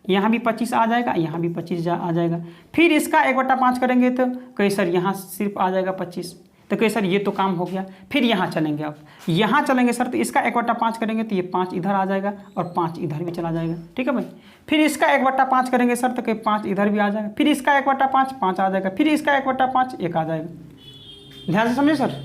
यहाँ भी 25 आ जाएगा, यहाँ भी 25 आ जाएगा। फिर इसका 1/5 करेंगे तो कहीं सर यहाँ सिर्फ आ जाएगा 25, तो कहीं सर ये तो काम हो गया। फिर यहाँ चलेंगे, आप यहाँ चलेंगे सर तो इसका 1/5 करेंगे तो ये 5 इधर आ जाएगा और 5 इधर भी चला जाएगा। ठीक है भाई, फिर इसका 1/5 करेंगे सर तो कहीं 5 इधर भी आ जाएगा, फिर इसका 1/5 5 आ जाएगा, फिर इसका 1/5 1 आ जाएगा। ध्यान से समझे सर,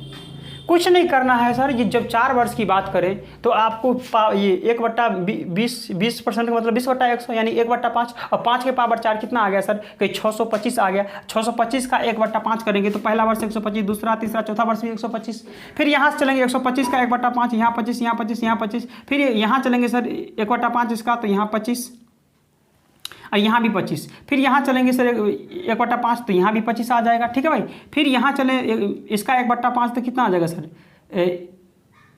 कुछ नहीं करना है सर। ये जब 4 वर्ष की बात करें तो आपको ये 1/20% का मतलब 20/100 यानी 1/5 और 5 के पावर 4 कितना आ गया सर, कहीं 625 आ गया। 625 का 1/5 करेंगे तो पहला वर्ष 125, दूसरा, तीसरा, चौथा वर्ष भी 125। फिर यहाँ से चलेंगे 125 का 1/5, यहाँ 25, यहाँ 25, यहाँ 25। फिर यहाँ चलेंगे सर 1/5 इसका, तो यहाँ 25 और यहाँ भी 25। फिर यहाँ चलेंगे सर 1/5 तो यहाँ भी 25 आ जाएगा। ठीक है भाई, फिर यहाँ चले इसका 1/5 तो कितना आ जाएगा सर,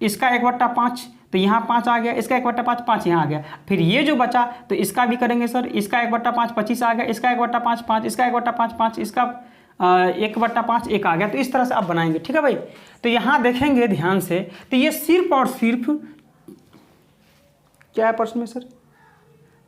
इसका 1/5 तो यहाँ 5 आ गया, इसका 1/5 5 यहाँ आ गया। फिर ये जो बचा तो इसका भी करेंगे सर, इसका 1/5 25 आ गया, इसका 1/5 5, इसका 1/5 5, इसका 1/5 1 आ गया। तो इस तरह से आप बनाएंगे। ठीक है भाई, तो यहाँ देखेंगे ध्यान से, तो ये सिर्फ और सिर्फ क्या है प्रश्न में सर,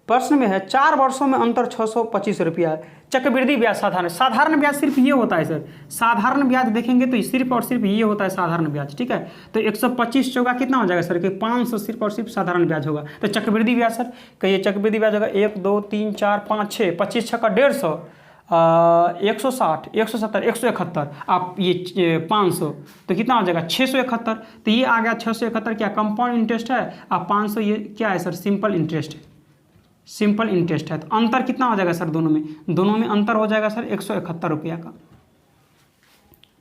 प्रश्न में है 4 वर्षों में अंतर 625 रुपया। चक्रवृद्धि ब्याज साधारण ब्याज सिर्फ ये होता है सर, साधारण ब्याज देखेंगे तो सिर्फ और सिर्फ ये होता है साधारण ब्याज। ठीक है, तो 125 होगा कितना हो जाएगा सर कि 500 सिर्फ और सिर्फ साधारण ब्याज होगा। तो चक्रवृद्धि ब्याज सर कहिए, चक्रवृद्धि ब्याज होगा 1 2 3 4 5 6, 25 6 का 150, 160 170 171, आप ये 500 तो कितना हो जाएगा 671। तो ये आ गया 671, क्या कंपाउंड इंटरेस्ट है, और 500 ये क्या है सर सिंपल इंटरेस्ट है, सिंपल इंटरेस्ट है। तो अंतर कितना हो जाएगा सर दोनों में अंतर हो जाएगा सर 171 रुपया का।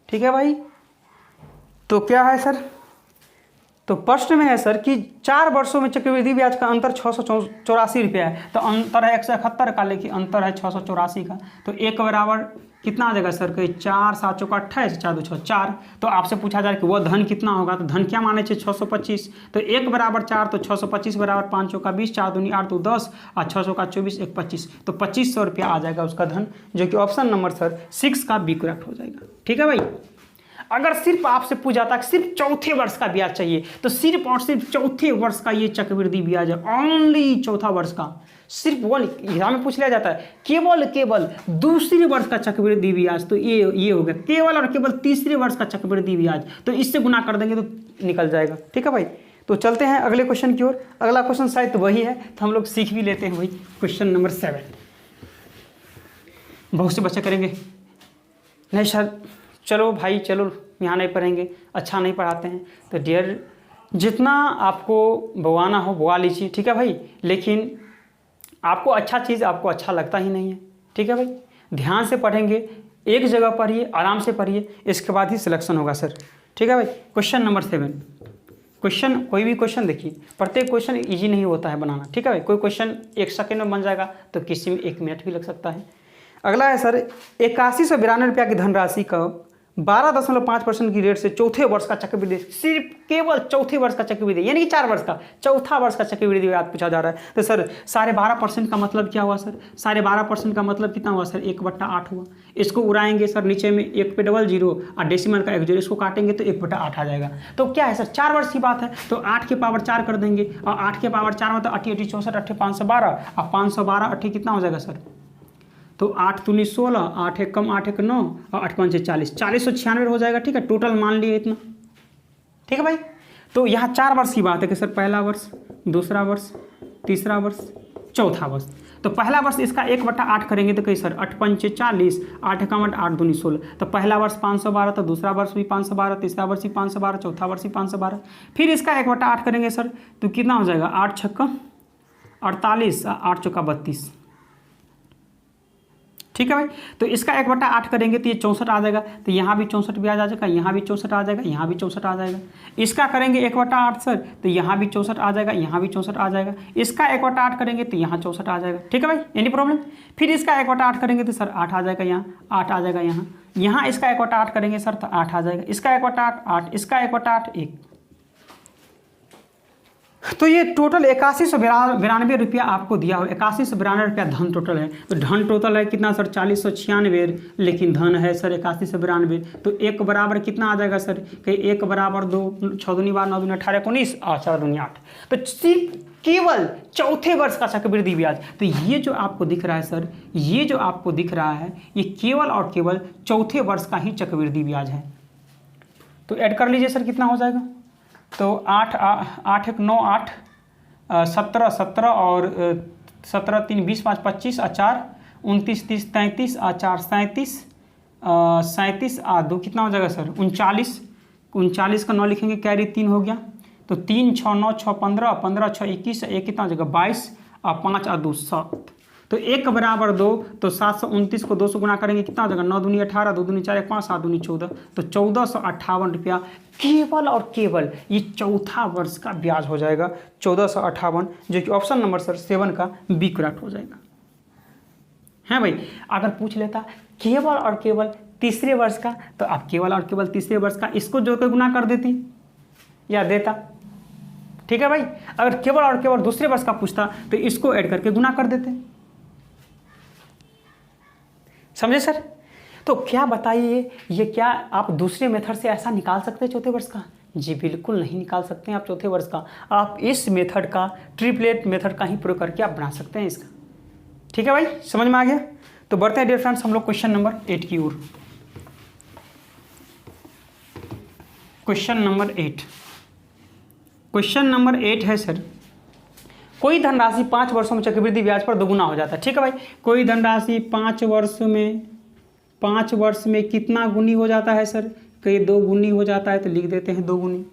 ठीक है भाई, तो क्या है सर, तो प्रश्न में है सर कि 4 वर्षों में चक्रवृद्धि ब्याज का अंतर 684 रुपया है। तो अंतर है 171 का, लेकिन अंतर है 684 का। तो एक बराबर कितना आ जाएगा सर कि 4 7 चौका 28, 4 2 6 4। तो आपसे पूछा जाए कि वह धन कितना होगा, तो धन क्या माने चाहिए 625। तो 1 बराबर 4, तो 625 बराबर 5 चौका 20, 4 दूनी 8 तो 10 और 6 चौका 24 1 25। तो 2500 रुपया आ जाएगा उसका धन, जो कि ऑप्शन नंबर सर 6 का बी करेक्ट हो जाएगा। ठीक है भाई। अगर सिर्फ आपसे पूछा था कि सिर्फ चौथे वर्ष का ब्याज चाहिए, तो सिर्फ और सिर्फ चौथे वर्ष का ये चक्रवृद्धि ब्याज है, ओनली चौथा वर्ष का, सिर्फ वो एग्जाम में पूछ लिया जाता है। केवल दूसरे वर्ष का चक्रवृद्धि ब्याज, तो ये हो गया केवल और केवल तीसरे वर्ष का चक्रवृद्धि ब्याज, तो इससे गुना कर देंगे तो निकल जाएगा। ठीक है भाई। तो चलते हैं अगले क्वेश्चन की ओर। अगला क्वेश्चन शायद वही है, तो हम लोग सीख भी लेते हैं भाई। Question number 7। बहुत से बच्चे करेंगे नहीं सर, चलो भाई चलो यहाँ नहीं पढ़ेंगे, अच्छा नहीं पढ़ाते हैं। तो डियर, जितना आपको बवाना हो बवा लीजिए, ठीक है भाई, लेकिन आपको अच्छा चीज़ आपको अच्छा लगता ही नहीं है। ठीक है भाई। ध्यान से पढ़ेंगे, एक जगह पढ़िए, आराम से पढ़िए, इसके बाद ही सिलेक्शन होगा सर। ठीक है भाई। Question number 7। क्वेश्चन, कोई भी क्वेश्चन देखिए, प्रत्येक क्वेश्चन इजी नहीं होता है बनाना। ठीक है भाई। कोई क्वेश्चन 1 सेकेंड में बन जाएगा, तो किसी में 1 मिनट भी लग सकता है। अगला है सर 8192 रुपया की धनराशि का 12.5% की रेट से चौथे वर्ष का चक्रवृद्धि, सिर्फ केवल चौथे वर्ष का चक्रवृद्धि, यानी कि 4 वर्ष का, चौथा वर्ष का चक्रवृद्धि ब्याज पूछा जा रहा है। तो सर 12.5% का मतलब क्या हुआ सर? 12.5% का मतलब कितना हुआ सर? 1/8 हुआ। इसको उड़ाएंगे सर, नीचे में 1 पे डबल जीरो और डेसिमल का 1 जीरो, इसको काटेंगे तो 1/8 आ जाएगा। तो क्या है सर, 4 वर्ष की बात है, तो 8 के पावर 4 कर देंगे, और 8 के पावर 4 मतलब 8 8 64 8 512, और 512 8 कितना हो जाएगा सर? तो 8 दूनी 16, 8 1 कम 8 1 9, और 8 5 40, 4096 हो जाएगा। ठीक है, टोटल मान लिए इतना। ठीक है भाई। तो यहाँ 4 वर्ष की बात है कि सर पहला वर्ष, दूसरा वर्ष, तीसरा वर्ष, चौथा वर्ष। तो पहला वर्ष इसका 1/8 करेंगे तो कहीं सर 8 5 40, 8 1 8 दूनी 16। तो पहला वर्ष 512, तो दूसरा वर्ष भी 512, तीसरा वर्ष भी 512, चौथा वर्ष भी 512। फिर इसका 1/8 करेंगे सर, तो कितना हो जाएगा? 8 6 48, 8 चौका 32। ठीक है भाई। तो इसका 1/8 करेंगे तो ये 64 आ जाएगा। तो यहाँ भी 64 ब्याज आ जाएगा, यहाँ भी 64 आ जाएगा, यहाँ भी 64 आ जाएगा। इसका करेंगे 1/8 सर, तो यहाँ भी 64 आ जाएगा, यहाँ भी 64 आ जाएगा। इसका 1/8 करेंगे तो यहाँ 64 आ जाएगा। ठीक है भाई, एनी प्रॉब्लम? फिर इसका 1/8 करेंगे तो सर 8 आ जाएगा, यहाँ 8 आ जाएगा, यहाँ इसका 1/8 करेंगे सर तो 8 आ जाएगा। इसका 1/8 8, इसका 1/8 1। तो ये टोटल 8192 रुपया आपको दिया हो, 8192 रुपया धन टोटल है। तो धन टोटल है कितना सर? 4096, लेकिन धन है सर 8192। तो 1 बराबर कितना आ जाएगा सर? कि 1 बराबर 2, 6 दूनी 12, 9 दूनी 18 19, और 4 दूनी 8। तो सिर्फ केवल चौथे वर्ष का चक्रवृद्धि ब्याज। तो ये जो आपको दिख रहा है सर, ये जो आपको दिख रहा है, ये केवल और केवल चौथे वर्ष का ही चक्रवृद्धि ब्याज है। तो ऐड कर लीजिए सर, कितना हो जाएगा? तो 8 8 1 9 8, 17 17, और 17 3 20 5 25, और 4 29 30 33, और 4 37, 37 और 2 कितना हो जाएगा सर? 39। 39 का 9 लिखेंगे, कैरी 3 हो गया। तो 3 6 9 6 15, 15 6 21, 1 कितना हो जाएगा? 22, और 5 और 2 7। तो 1 बराबर 2, तो 729 को 2 से गुना करेंगे, कितना हो जाएगा? 9 दूनी 18, 2 दूनी 4 1 5, 7 दूनी 14। तो 1458 रुपया केवल और केवल ये चौथा वर्ष का ब्याज हो जाएगा, 1458, जो कि ऑप्शन नंबर सर 7 का बी करेक्ट हो जाएगा। है भाई। अगर पूछ लेता केवल और केवल तीसरे वर्ष का, तो आप केवल और केवल तीसरे वर्ष का इसको जो गुना कर देती या देता। ठीक है भाई। अगर केवल और केवल दूसरे वर्ष का पूछता तो इसको ऐड करके गुना कर देते। समझे सर? तो क्या बताइए, ये क्या आप दूसरे मेथड से ऐसा निकाल सकते हैं चौथे वर्ष का? जी बिल्कुल नहीं निकाल सकते हैं आप चौथे वर्ष का। आप इस मेथड का, ट्रिपलेट मेथड का ही प्रयोग करके आप बना सकते हैं इसका। ठीक है भाई, समझ में आ गया? तो बढ़ते हैं डियर फ्रेंड्स हम लोग क्वेश्चन नंबर 8 की ओर। Question number 8। क्वेश्चन नंबर 8 है सर, कोई धनराशि 5 वर्षों में चक्रवृद्धि ब्याज पर दोगुना हो जाता है। ठीक है भाई। कोई धनराशि 5 वर्ष में कितना गुनी हो जाता है सर? कई 2 गुनी हो जाता है, तो लिख देते हैं 2 गुनी।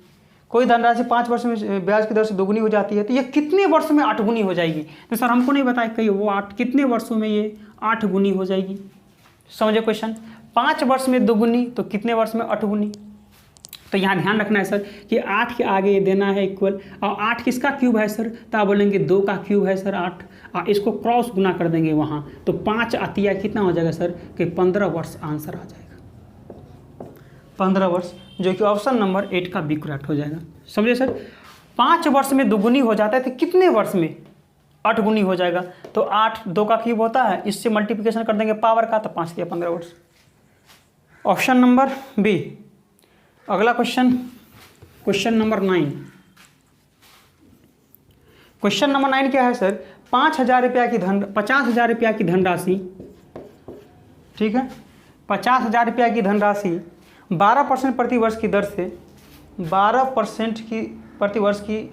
कोई धनराशि 5 वर्ष में ब्याज की दर से 2 गुनी हो जाती है, तो ये कितने वर्ष में 8 गुनी हो जाएगी? तो सर हमको नहीं बताया, कहीं वो 8 कितने वर्षों में ये 8 गुनी हो जाएगी? समझे क्वेश्चन? 5 वर्ष में 2 गुनी, तो कितने वर्ष में 8 गुनी? तो यहाँ ध्यान रखना है सर कि 8 के आगे ये देना है इक्वल, और 8 किसका क्यूब है सर, तो आप बोलेंगे 2 का क्यूब है सर 8, और इसको क्रॉस गुना कर देंगे वहाँ, तो 5 आती है, कितना हो जाएगा सर कि 15 वर्ष आंसर आ जाएगा, 15 वर्ष, जो कि ऑप्शन नंबर 8 का बी करेक्ट हो जाएगा। समझे सर, 5 वर्ष में दुगुनी हो जाता है तो कितने वर्ष में 8 गुनी हो जाएगा, तो 8 2 का क्यूब होता है, इससे मल्टीप्लिकेशन कर देंगे पावर का, तो 5 दिया 15 वर्ष, ऑप्शन नंबर बी। अगला question, question number 9। Question number 9 क्या है सर, 50,000 रुपया की धनराशि, ठीक है, 50,000 रुपया की धनराशि 12% प्रतिवर्ष की दर से 12% की प्रतिवर्ष की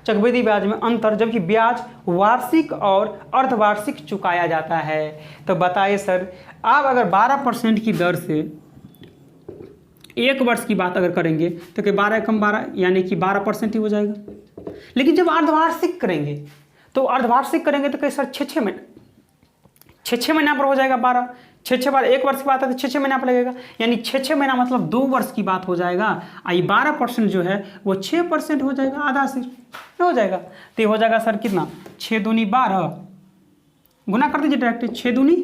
चक्रवृद्धि ब्याज में अंतर, जबकि ब्याज वार्षिक और अर्धवार्षिक चुकाया जाता है। तो बताइए सर, आप अगर 12% की दर से 1 वर्ष की बात अगर करेंगे तो कि 12 कम 12 यानी कि 12% ही हो जाएगा। लेकिन जब अर्धवार्षिक करेंगे तो कहीं सर 6 महीने, 6 महीना पर हो जाएगा 12, 6 बार 1 वर्ष की बात है तो 6 महीना पर लगेगा, यानी 6 महीना मतलब 2 वर्ष की बात हो जाएगा। ये 12% जो है वो 6% हो जाएगा, आधा सिर्फ हो जाएगा। तो ये हो जाएगा सर कितना, 6 दूनी 12, गुना कर दीजिए डायरेक्ट, 6 दूनी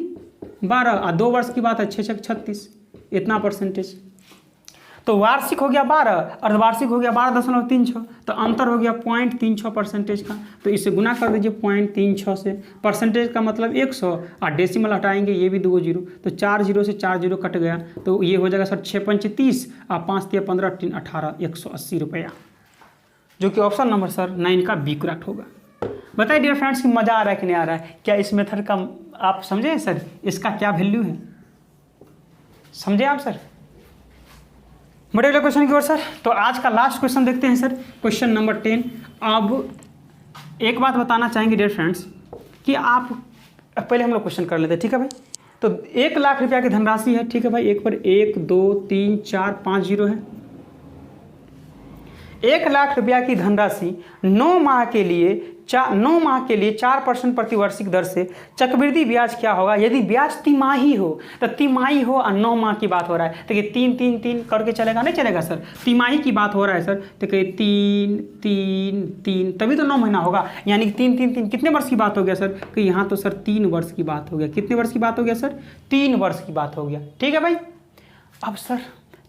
12, और 2 वर्ष की बात है 6 6 36, इतना परसेंटेज। तो वार्षिक हो गया 12, अर्धवार्षिक हो गया 12.36, तो अंतर हो गया 0.36 परसेंटेज का। तो इसे गुना कर दीजिए 0.36 से, परसेंटेज का मतलब 100, और डेसिमल हटाएंगे ये भी 2 जीरो, तो 4 जीरो से 4 जीरो कट गया, तो ये हो जाएगा सर 6 पंच 30, और 5 तिया 15 3 18, 180 रुपया, जो कि ऑप्शन नंबर सर 9 का बी करेक्ट होगा। बताइए डियर फ्रेंड्स कि मज़ा आ रहा है कि नहीं आ रहा है, क्या इस मेथड का आप समझे सर, इसका क्या वैल्यू है, समझे आप सर। बढ़े अगले क्वेश्चन की ओर सर, तो आज का लास्ट क्वेश्चन देखते हैं सर, क्वेश्चन नंबर 10। अब एक बात बताना चाहेंगे डियर फ्रेंड्स कि आप पहले हम लोग क्वेश्चन कर लेते हैं, ठीक है भाई। तो 1 लाख रुपया की धनराशि है, ठीक है भाई, एक पर 1 2 3 4 5 जीरो है। 1 लाख रुपया की धनराशि 9 माह के लिए 4% प्रतिवर्षिक दर से चक्रवृद्धि ब्याज क्या होगा यदि ब्याज तिमाही हो, तो तिमाही हो और 9 माह की बात हो रहा है, तो 3 करके चलेगा, नहीं चलेगा सर, तिमाही की बात हो रहा है सर, तो 3 तभी तो 9 महीना होगा, यानी कि 3 कितने वर्ष की बात हो गया सर, कि यहाँ तो सर 3 वर्ष की बात हो गया, कितने वर्ष की बात हो गया सर, 3 वर्ष की बात हो गया, ठीक है भाई। अब सर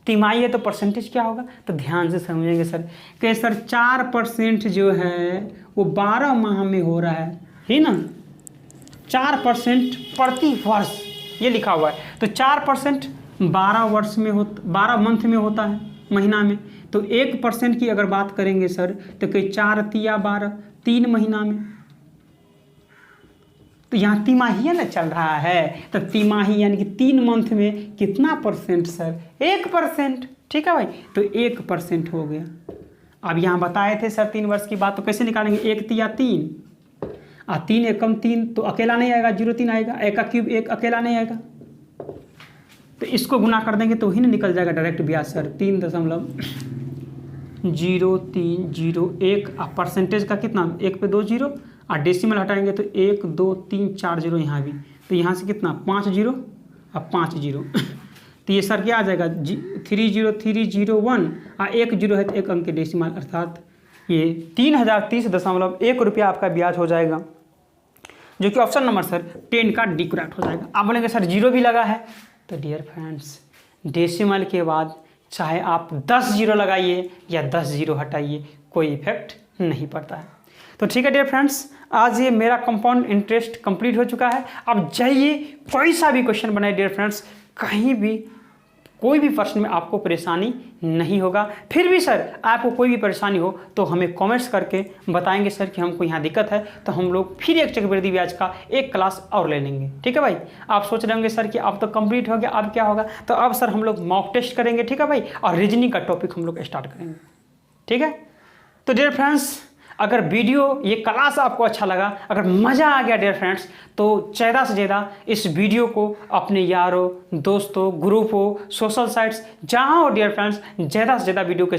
तिमाही है तो परसेंटेज क्या होगा, तो ध्यान से समझेंगे सर कि सर 4% जो है वो 12 माह में हो रहा है ना, 4% प्रति वर्ष ये लिखा हुआ है, तो 4% 12 वर्ष में 12 मंथ में होता है, महीना में, तो 1% की अगर बात करेंगे सर तो कि 4 तिया 12, 3 महीना में, तो यहाँ तिमाही ना चल रहा है, तो तिमाही यानी कि 3 मंथ में कितना परसेंट सर, 1%, ठीक है भाई, तो 1% हो गया। अब यहाँ बताए थे सर 3 वर्ष की बात, तो कैसे निकालेंगे, 1 तिया 3, 3 एकम 3 तो अकेला नहीं आएगा, 0 3 आएगा, 1 का क्यूब 1 अकेला नहीं आएगा, तो इसको गुना कर देंगे तो ही ना निकल जाएगा डायरेक्ट ब्याज सर, 3.0301, और परसेंटेज का कितना, 1 पे 2 जीरो, और डेसिमल हटाएंगे तो 1 2 3 4 जीरो यहाँ भी, तो यहाँ से कितना 5 जीरो और 5 जीरो तो ये सर क्या आ जाएगा 30301, और 1 जीरो है तो 1 अंक के डेसिमल, अर्थात ये 3030.1 रुपया आपका ब्याज हो जाएगा, जो कि ऑप्शन नंबर सर 10 का डी करेक्ट हो जाएगा। आप बोलेंगे सर जीरो भी लगा है, तो डियर फ्रेंड्स डेसिमल के बाद चाहे आप 10 जीरो लगाइए या 10 जीरो हटाइए, कोई इफेक्ट नहीं पड़ता है। तो ठीक है डियर फ्रेंड्स, आज ये मेरा कंपाउंड इंटरेस्ट कंप्लीट हो चुका है। अब जाइए कोई सा भी क्वेश्चन बनाए डियर फ्रेंड्स, कहीं भी कोई भी प्रश्न में आपको परेशानी नहीं होगा। फिर भी सर आपको कोई भी परेशानी हो तो हमें कमेंट्स करके बताएंगे सर कि हमको यहाँ दिक्कत है, तो हम लोग फिर एक चक्रवृद्धि ब्याज का एक क्लास और ले लेंगे, ठीक है भाई। आप सोच रहे होंगे सर कि अब तो कंप्लीट हो गया, अब क्या होगा, तो अब सर हम लोग मॉक टेस्ट करेंगे, ठीक है भाई, और रीजनिंग का टॉपिक हम लोग स्टार्ट करेंगे, ठीक है। तो डियर फ्रेंड्स अगर वीडियो ये क्लास आपको अच्छा लगा, अगर मज़ा आ गया डियर फ्रेंड्स, तो ज़्यादा से ज़्यादा इस वीडियो को अपने यारों, दोस्तों, ग्रुप हो, सोशल साइट्स जहाँ हो डियर फ्रेंड्स, ज़्यादा से ज़्यादा वीडियो के